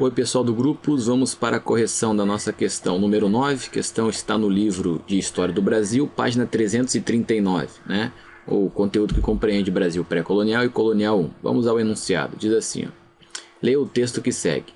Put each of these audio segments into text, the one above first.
Oi pessoal do grupo, vamos para a correção da nossa questão número 9. A questão está no livro de História do Brasil, página 339, né? O conteúdo que compreende Brasil pré-colonial e colonial 1. Vamos ao enunciado, diz assim, ó. Leia o texto que segue.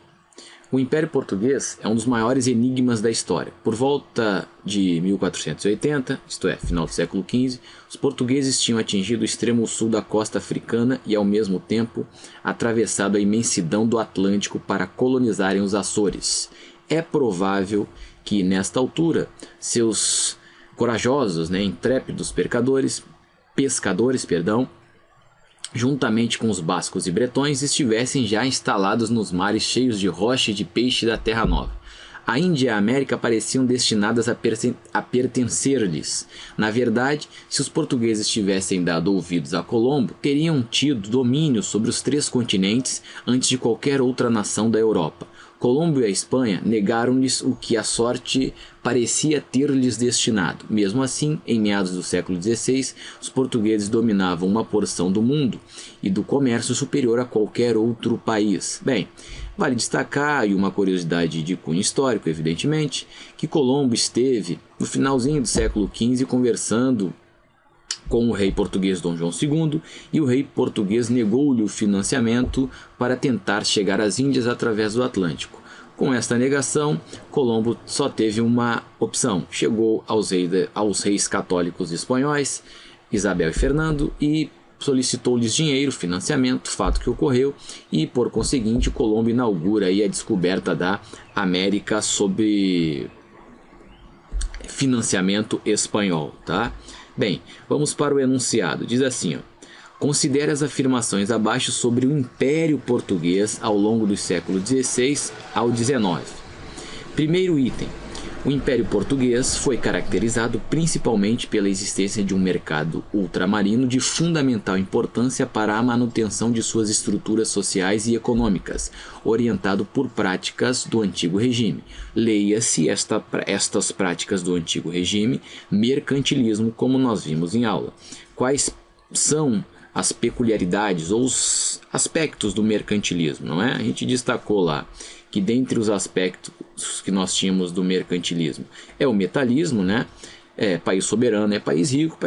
O Império Português é um dos maiores enigmas da história. Por volta de 1480, isto é, final do século XV, os portugueses tinham atingido o extremo sul da costa africana e, ao mesmo tempo, atravessado a imensidão do Atlântico para colonizarem os Açores. É provável que, nesta altura, seus corajosos, intrépidos pescadores, juntamente com os bascos e bretões, estivessem já instalados nos mares cheios de rocha e de peixe da Terra Nova. A Índia e a América pareciam destinadas a pertencer-lhes. Na verdade, se os portugueses tivessem dado ouvidos a Colombo, teriam tido domínio sobre os 3 continentes antes de qualquer outra nação da Europa. Colombo e a Espanha negaram-lhes o que a sorte parecia ter-lhes destinado. Mesmo assim, em meados do século XVI, os portugueses dominavam uma porção do mundo e do comércio superior a qualquer outro país. Bem, vale destacar, e uma curiosidade de cunho histórico, evidentemente, que Colombo esteve no finalzinho do século XV conversando com o rei português Dom João II, e o rei português negou-lhe o financiamento para tentar chegar às Índias através do Atlântico. Com esta negação, Colombo só teve uma opção. Chegou aos reis católicos espanhóis, Isabel e Fernando, e solicitou-lhes dinheiro, financiamento, fato que ocorreu, e por conseguinte Colombo inaugura aí a descoberta da América sob financiamento espanhol, tá? Bem, vamos para o enunciado. Diz assim, ó. Considere as afirmações abaixo sobre o Império Português ao longo dos séculos XVI ao XIX. Primeiro item. O Império Português foi caracterizado principalmente pela existência de um mercado ultramarino de fundamental importância para a manutenção de suas estruturas sociais e econômicas, orientado por práticas do antigo regime. Leia-se estas práticas do antigo regime, mercantilismo, como nós vimos em aula. Quais são as peculiaridades ou os aspectos do mercantilismo, não é? A gente destacou lá que dentre os aspectos que nós tínhamos do mercantilismo é o metalismo, né? País soberano é país rico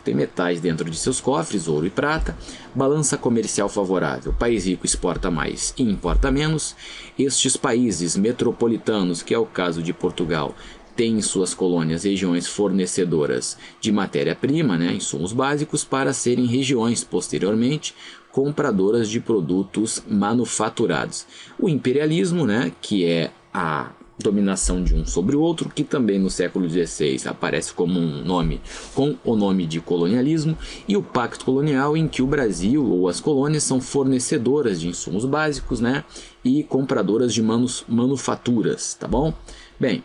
tem metais dentro de seus cofres, ouro e prata, balança comercial favorável, país rico exporta mais e importa menos. Estes países metropolitanos, que é o caso de Portugal, têm em suas colônias regiões fornecedoras de matéria-prima, insumos básicos, para serem regiões, posteriormente, compradoras de produtos manufaturados. O imperialismo, que é a dominação de um sobre o outro, que também no século XVI aparece como um nome com o nome de colonialismo, e o pacto colonial, em que o Brasil ou as colônias são fornecedoras de insumos básicos, e compradoras de manufaturas, tá bom? Bem,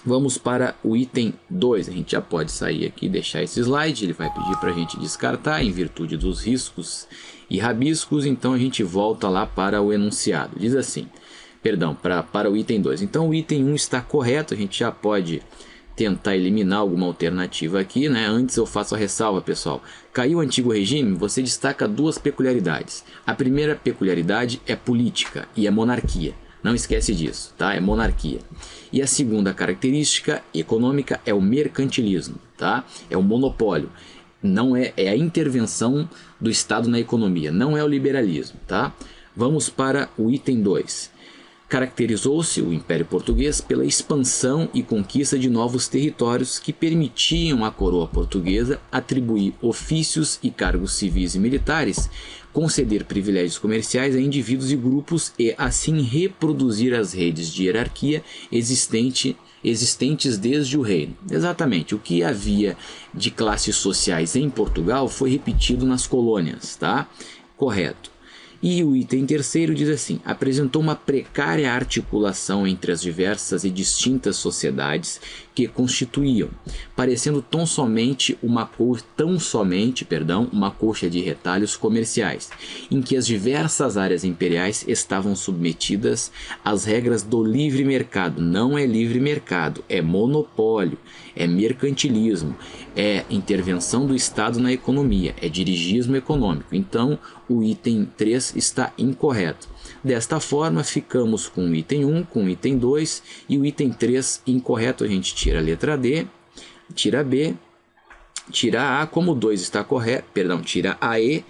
vamos para o item 2. A gente já pode sair aqui e deixar esse slide. Ele vai pedir para a gente descartar em virtude dos riscos e rabiscos. Então a gente volta lá para o enunciado. Diz assim, para o item 2. Então o item 1 está correto. A gente já pode tentar eliminar alguma alternativa aqui, Antes eu faço a ressalva, pessoal. Caiu o antigo regime, você destaca 2 peculiaridades. A primeira peculiaridade é política e é monarquia. Não esquece disso, tá? É monarquia. E a segunda característica econômica é o mercantilismo, tá? É o monopólio. Não é a intervenção do Estado na economia, não é o liberalismo, tá? Vamos para o item 2. Caracterizou-se o Império Português pela expansão e conquista de novos territórios que permitiam à coroa portuguesa atribuir ofícios e cargos civis e militares, conceder privilégios comerciais a indivíduos e grupos e, assim, reproduzir as redes de hierarquia existentes desde o reino. Exatamente, o que havia de classes sociais em Portugal foi repetido nas colônias, tá? Correto. E o item 3º diz assim, apresentou uma precária articulação entre as diversas e distintas sociedades que constituíam, parecendo tão somente uma coxa de retalhos comerciais, em que as diversas áreas imperiais estavam submetidas às regras do livre mercado. Não é livre mercado, é monopólio, é mercantilismo, é intervenção do Estado na economia, é dirigismo econômico. Então, o item 3 está incorreto. Desta forma, ficamos com o item 1, com o item 2 e o item 3 incorreto. A gente tira a letra D, tira B, tira A, como o 2 está correto, perdão, tira a E.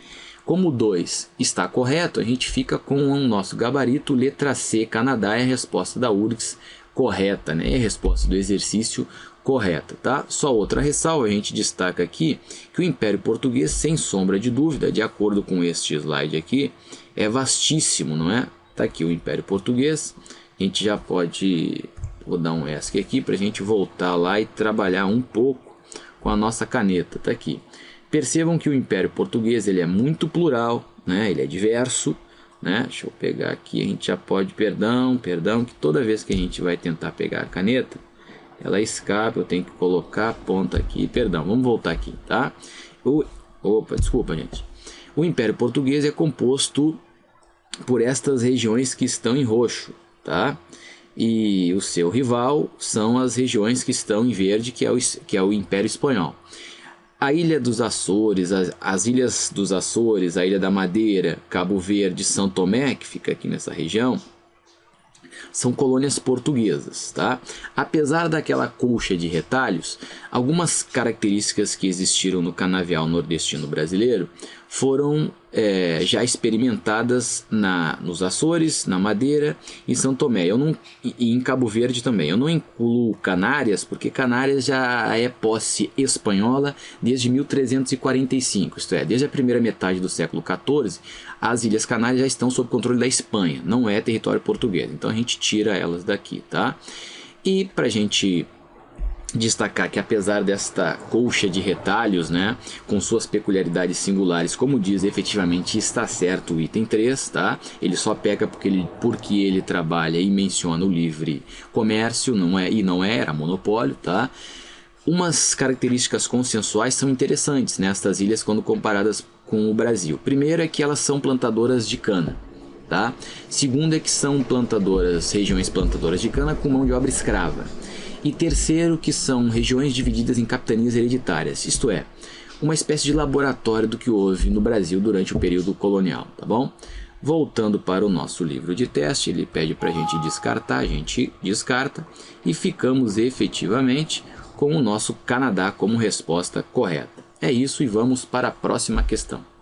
Como o 2 está correto, a gente fica com o nosso gabarito, letra C, Canadá, é a resposta da URGS correta, né? É a resposta do exercício correta, tá? Só outra ressalva, a gente destaca aqui que o Império Português, sem sombra de dúvida, de acordo com este slide aqui, é vastíssimo, não é? Tá aqui o Império Português, a gente já pode, vou dar um ESC aqui para a gente voltar lá e trabalhar um pouco com a nossa caneta, tá aqui. Percebam que o Império Português ele é muito plural, né? Ele é diverso, né? Deixa eu pegar aqui, a gente já pode, perdão, que toda vez que a gente vai tentar pegar a caneta, ela escapa, eu tenho que colocar a ponta aqui, perdão, vamos voltar aqui, tá? Opa, desculpa, gente. O Império Português é composto por estas regiões que estão em roxo, tá? E o seu rival são as regiões que estão em verde, que é o Império Espanhol. A Ilha dos Açores, as Ilhas dos Açores, a Ilha da Madeira, Cabo Verde, São Tomé, que fica aqui nessa região, são colônias portuguesas, tá? Apesar daquela colcha de retalhos, algumas características que existiram no canavial nordestino brasileiro foram já experimentadas nos Açores, na Madeira e São Tomé. E em Cabo Verde também. Eu não incluo Canárias, porque Canárias já é posse espanhola desde 1345, isto é, desde a primeira metade do século XIV, as Ilhas Canárias já estão sob controle da Espanha, não é território português, então a gente tira elas daqui, tá? E para a gente destacar que apesar desta colcha de retalhos, né, com suas peculiaridades singulares, como diz, efetivamente está certo o item 3, tá? Ele só peca porque ele trabalha e menciona o livre comércio, não era monopólio, tá? Umas características consensuais são interessantes nestas ilhas quando comparadas com o Brasil. Primeiro é que elas são plantadoras de cana, tá? Segundo é que são regiões plantadoras de cana com mão de obra escrava. E terceiro, que são regiões divididas em capitanias hereditárias, isto é, uma espécie de laboratório do que houve no Brasil durante o período colonial, tá bom? Voltando para o nosso livro de teste, ele pede para a gente descartar, a gente descarta e ficamos efetivamente com o nosso Canadá como resposta correta. É isso e vamos para a próxima questão.